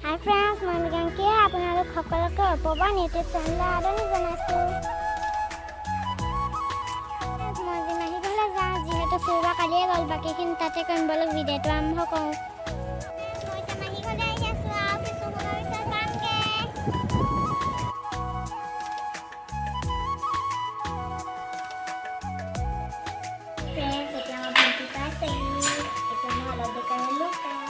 Hi friends, মই মৃগাংকি আপোনালোক সকলোকে অপবান ইউটিউব চেনেললৈ আদৰণি জনাইছোঁ। মই আজি মাহীঘৰলৈ যাওঁ, যিহেতু ফুৰিব কালিয়ে গ'ল, বাকীখিনি তাতে কৰিম বলক ভিডিঅ'টো আৰম্ভ কৰোঁ। মই এতিয়া মাহীঘৰলৈ আহি আছোঁ আৰু কিছু সময়ৰ পিছত পামগৈ। ফ্ৰেণ্ডছ, এতিয়া মই ভণ্টি পাইছেহি। এতিয়া মই অলপ দেৰিকৈ লুকাম।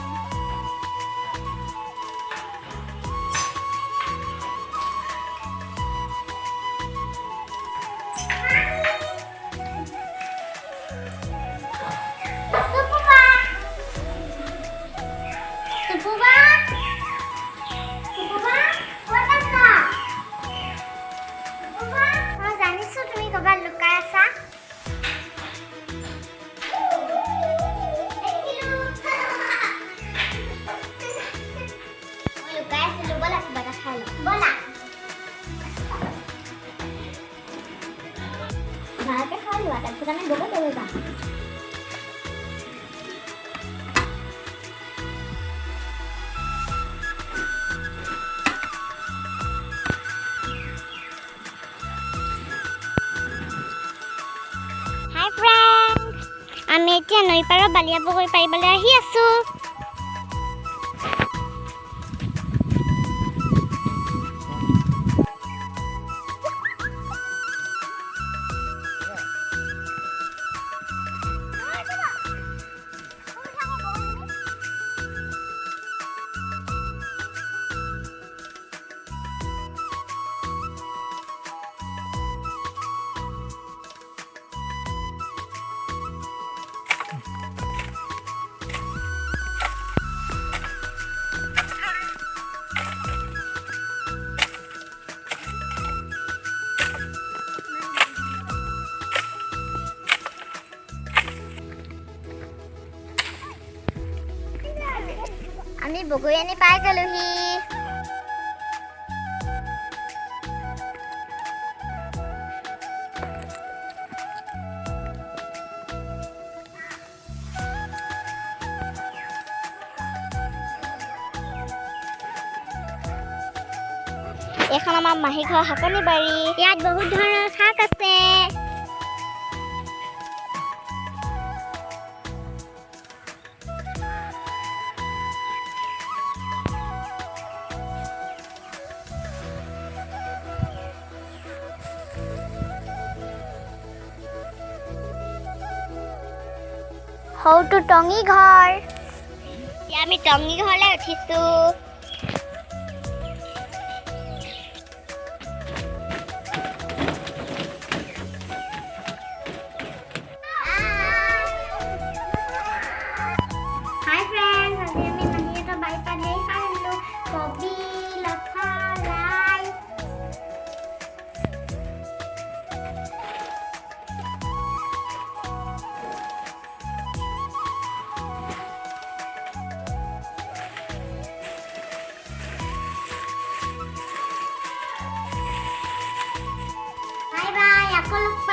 ভালকৈ খাই লোৱা, তাৰপিছত আমি বহুত দেৰি যাম। হাই ফ্ৰেণ্ডছ, আমি এতিয়া নৈ পাৰৰ বালিয়া বগৰী পাৰিবলৈ আহি আছোঁ। আমি বগৰী আনি পাই গ'লোহি। এইখন আমাৰ মাহী ঘৰৰ শাকনি বাৰী। ইয়াত বহুত ধৰণৰ শাক আছে। সৌটো টঙি ঘৰ। এতিয়া আমি টঙি ঘৰলৈ উঠিছোঁ। হাই ফ্ৰেণ্ডছ, আজি আমি মাহীহঁতৰ বাৰীৰ পৰা ধেৰ শাক আনিলোঁ। কবি, লফা, লাই। বাই বাই, আকৌ লগ পাম।